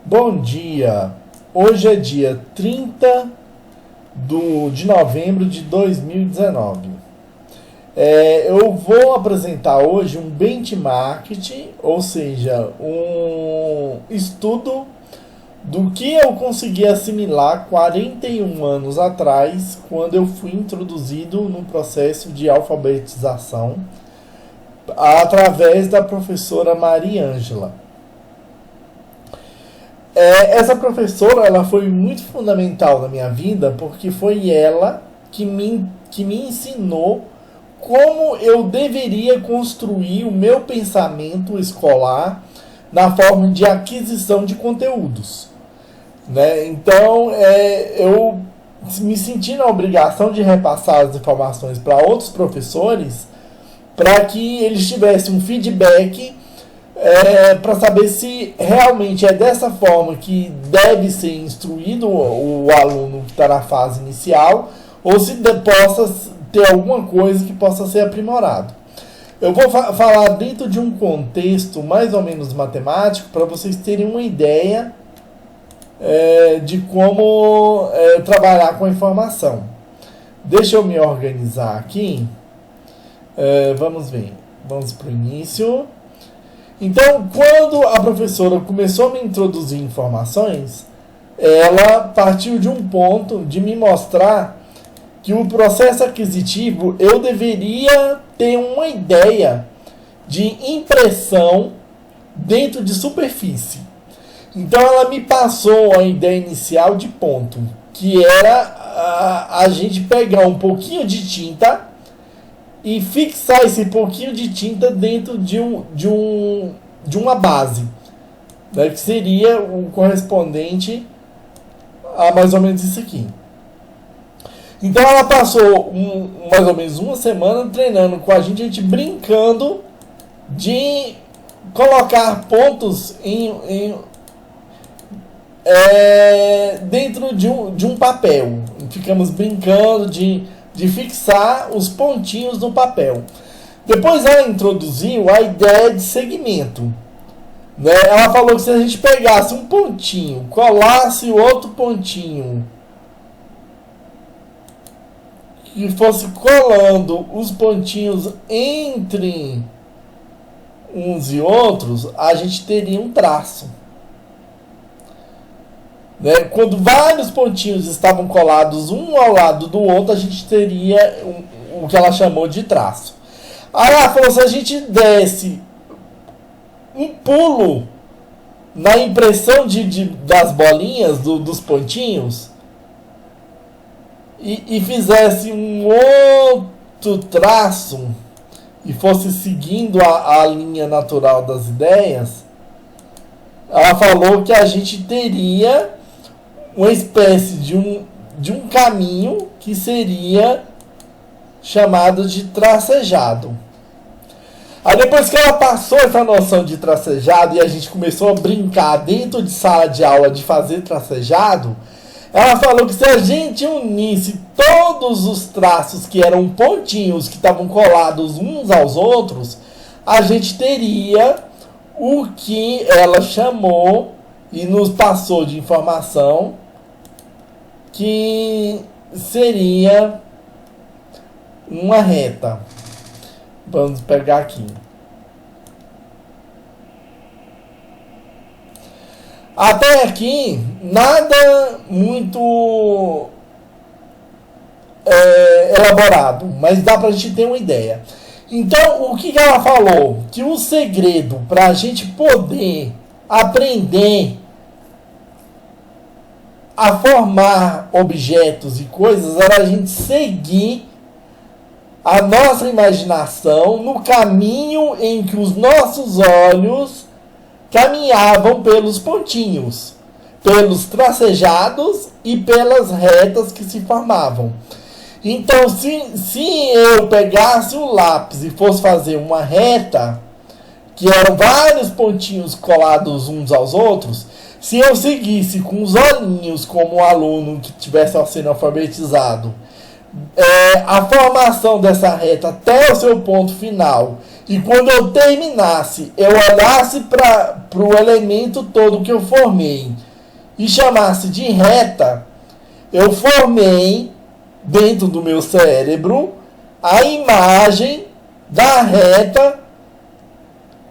Bom dia! Hoje é dia 30 de novembro de 2019. Eu vou apresentar hoje um benchmark, ou seja, um estudo do que eu consegui assimilar 41 anos atrás, quando eu fui introduzido no processo de alfabetização através da professora Maria Ângela. Essa professora ela foi muito fundamental na minha vida, porque foi ela que me ensinou como eu deveria construir o meu pensamento escolar na forma de aquisição de conteúdos. Né? Então, eu me senti na obrigação de repassar as informações para outros professores para que eles tivessem um feedback para saber se realmente é dessa forma que deve ser instruído o aluno que está na fase inicial, ou se possa ter alguma coisa que possa ser aprimorado. Eu vou falar dentro de um contexto mais ou menos matemático, para vocês terem uma ideia de como trabalhar com a informação. Deixa eu me organizar aqui. Vamos ver. Vamos para o início. Então, quando a professora começou a me introduzir informações, ela partiu de um ponto de me mostrar que o processo aquisitivo eu deveria ter uma ideia de impressão dentro de superfície. Então, ela me passou a ideia inicial de ponto, que era a gente pegar um pouquinho de tinta e fixar esse pouquinho de tinta dentro de uma base, né, que seria o correspondente a mais ou menos isso aqui. Então ela passou mais ou menos uma semana treinando com a gente brincando de colocar pontos dentro de um papel. Ficamos brincando de fixar os pontinhos no papel. Depois ela introduziu a ideia de segmento. Né? Ela falou que se a gente pegasse um pontinho, colasse outro pontinho, e fosse colando os pontinhos entre uns e outros, a gente teria um traço. Né? Quando vários pontinhos estavam colados um ao lado do outro, a gente teria o que ela chamou de traço. Aí ela falou, se a gente desse um pulo na impressão das bolinhas, dos pontinhos, e fizesse um outro traço, e fosse seguindo a linha natural das ideias, ela falou que a gente teria uma espécie de um caminho que seria chamado de tracejado. Aí depois que ela passou essa noção de tracejado e a gente começou a brincar dentro de sala de aula de fazer tracejado, ela falou que se a gente unisse todos os traços que eram pontinhos que estavam colados uns aos outros, a gente teria o que ela chamou e nos passou de informação que seria uma reta. Vamos pegar aqui. Até aqui, nada muito elaborado, mas dá pra gente ter uma ideia. Então, o que ela falou? Que o segredo para a gente poder aprender a formar objetos e coisas era a gente seguir a nossa imaginação no caminho em que os nossos olhos caminhavam pelos pontinhos, pelos tracejados e pelas retas que se formavam. Então, se eu pegasse um lápis e fosse fazer uma reta, que eram vários pontinhos colados uns aos outros, se eu seguisse com os olhinhos como um aluno que estivesse sendo alfabetizado, a formação dessa reta até o seu ponto final, e quando eu terminasse, eu olhasse para o elemento todo que eu formei e chamasse de reta, eu formei dentro do meu cérebro a imagem da reta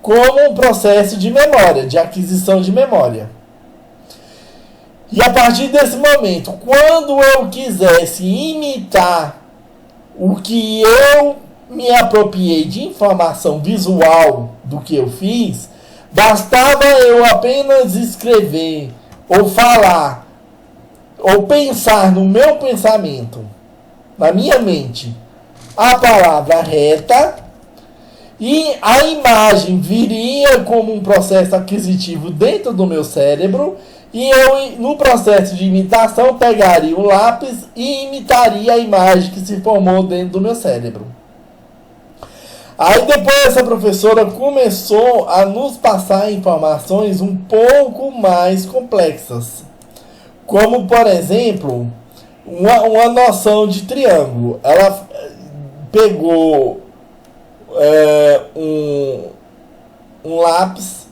como um processo de memória, de aquisição de memória. E a partir desse momento, quando eu quisesse imitar o que eu me apropriei de informação visual do que eu fiz, bastava eu apenas escrever ou falar ou pensar no meu pensamento, na minha mente, a palavra reta, e a imagem viria como um processo aquisitivo dentro do meu cérebro, e eu, no processo de imitação, pegaria o lápis e imitaria a imagem que se formou dentro do meu cérebro. Aí depois essa professora começou a nos passar informações um pouco mais complexas. Como, por exemplo, uma noção de triângulo. Ela pegou um lápis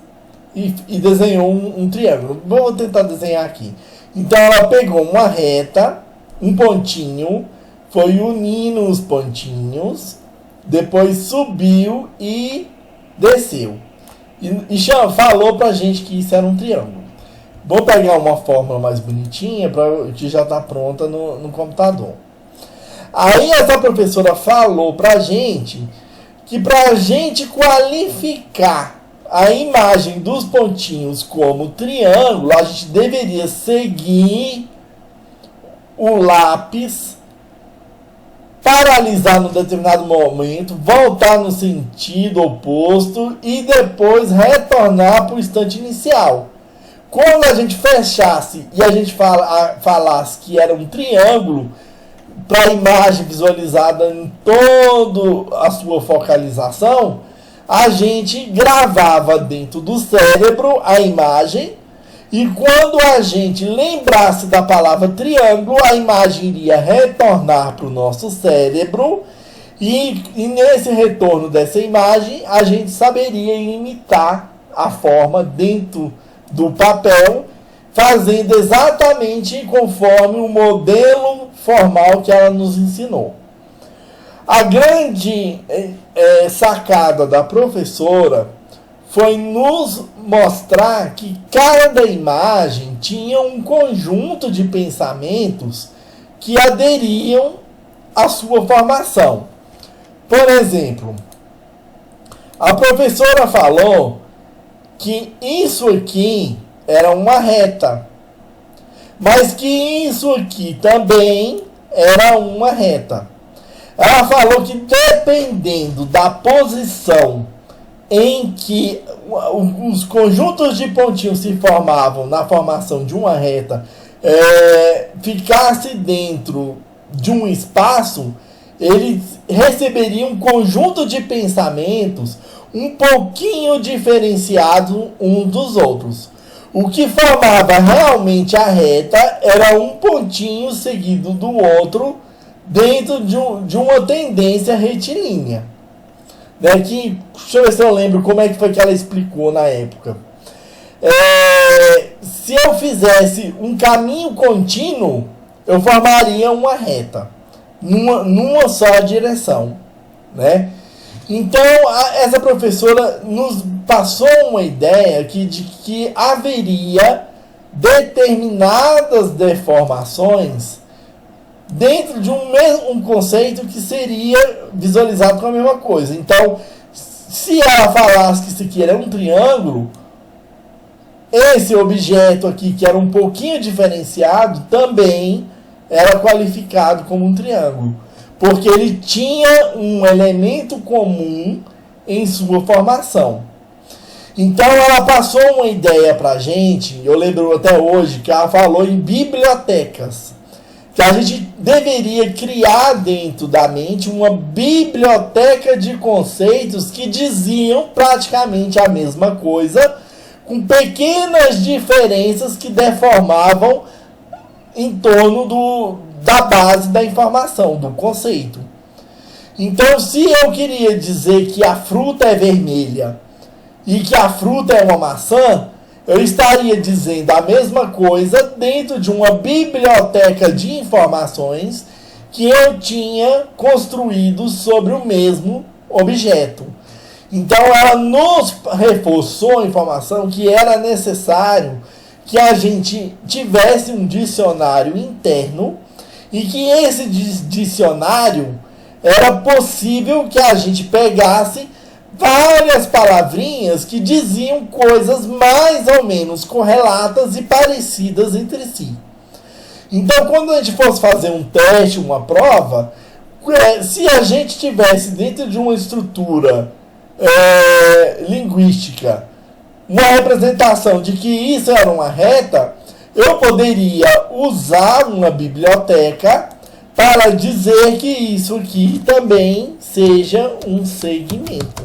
e desenhou um triângulo. Vou tentar desenhar aqui. Então ela pegou uma reta, um pontinho, foi unindo os pontinhos, depois subiu e desceu. E falou pra gente que isso era um triângulo. Vou pegar uma fórmula mais bonitinha que já está pronta no computador. Aí essa professora falou pra gente que pra gente qualificar a imagem dos pontinhos como triângulo, a gente deveria seguir o lápis, paralisar num determinado momento, voltar no sentido oposto e depois retornar para o instante inicial. Quando a gente fechasse e a gente falasse que era um triângulo, para a imagem visualizada em toda a sua focalização, a gente gravava dentro do cérebro a imagem, e quando a gente lembrasse da palavra triângulo, a imagem iria retornar para o nosso cérebro, e nesse retorno dessa imagem a gente saberia imitar a forma dentro do papel, fazendo exatamente conforme o modelo formal que ela nos ensinou. A grande sacada da professora foi nos mostrar que cada imagem tinha um conjunto de pensamentos que aderiam à sua formação. Por exemplo, a professora falou que isso aqui era uma reta, mas que isso aqui também era uma reta. Ela falou que dependendo da posição em que os conjuntos de pontinhos se formavam na formação de uma reta, ficasse dentro de um espaço, eles receberiam um conjunto de pensamentos um pouquinho diferenciado uns dos outros. O que formava realmente a reta era um pontinho seguido do outro dentro de uma tendência retilínea. Deixa eu ver se eu lembro como é que foi que ela explicou na época. Se eu fizesse um caminho contínuo, eu formaria uma reta numa só direção, né? Então essa professora nos passou uma ideia de que haveria determinadas deformações dentro de um mesmo conceito que seria visualizado com a mesma coisa. Então, se ela falasse que isso aqui era um triângulo, esse objeto aqui, que era um pouquinho diferenciado, também era qualificado como um triângulo, porque ele tinha um elemento comum em sua formação. Então ela passou uma ideia pra gente, eu lembro até hoje que ela falou em bibliotecas, que a gente deveria criar dentro da mente uma biblioteca de conceitos que diziam praticamente a mesma coisa, com pequenas diferenças que deformavam em torno da base da informação, do conceito. Então, se eu queria dizer que a fruta é vermelha e que a fruta é uma maçã, eu estaria dizendo a mesma coisa dentro de uma biblioteca de informações que eu tinha construído sobre o mesmo objeto. Então, ela nos reforçou a informação que era necessário que a gente tivesse um dicionário interno e que esse dicionário era possível que a gente pegasse várias palavrinhas que diziam coisas mais ou menos correlatas e parecidas entre si. Então, quando a gente fosse fazer um teste, uma prova, se a gente tivesse dentro de uma estrutura linguística uma representação de que isso era uma reta, eu poderia usar uma biblioteca para dizer que isso aqui também seja um segmento.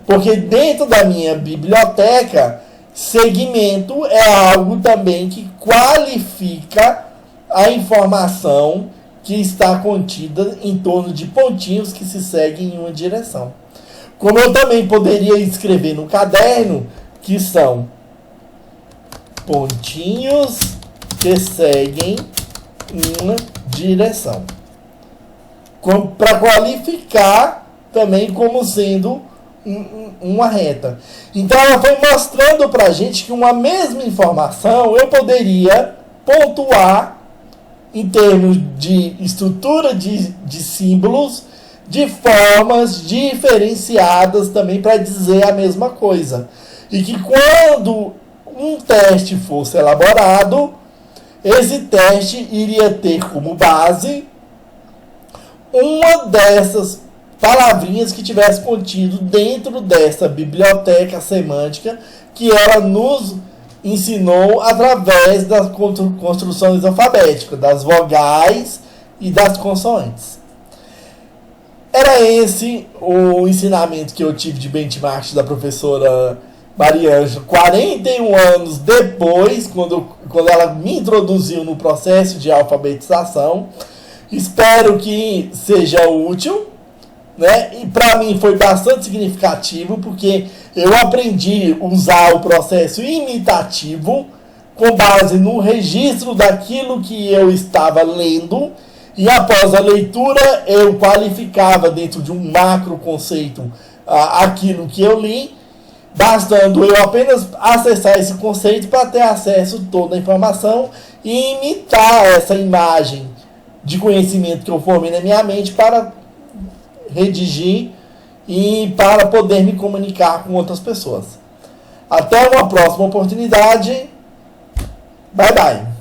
Porque dentro da minha biblioteca, segmento é algo também que qualifica a informação que está contida em torno de pontinhos que se seguem em uma direção. Como eu também poderia escrever no caderno, que são pontinhos que seguem uma direção. Para qualificar também como sendo uma reta. Então ela foi mostrando para a gente que uma mesma informação eu poderia pontuar em termos de estrutura de símbolos de formas diferenciadas também para dizer a mesma coisa. E que quando um teste fosse elaborado, esse teste iria ter como base uma dessas palavrinhas que tivesse contido dentro dessa biblioteca semântica que ela nos ensinou através das construções alfabéticas, das vogais e das consoantes. Era esse o ensinamento que eu tive de benchmark da professora Mariângela, 41 anos depois, quando ela me introduziu no processo de alfabetização. Espero que seja útil, né? E para mim foi bastante significativo, porque eu aprendi a usar o processo imitativo com base no registro daquilo que eu estava lendo, e após a leitura eu qualificava dentro de um macro conceito aquilo que eu li, bastando eu apenas acessar esse conceito para ter acesso a toda a informação e imitar essa imagem de conhecimento que eu formei na minha mente para redigir e para poder me comunicar com outras pessoas. Até uma próxima oportunidade. Bye, bye.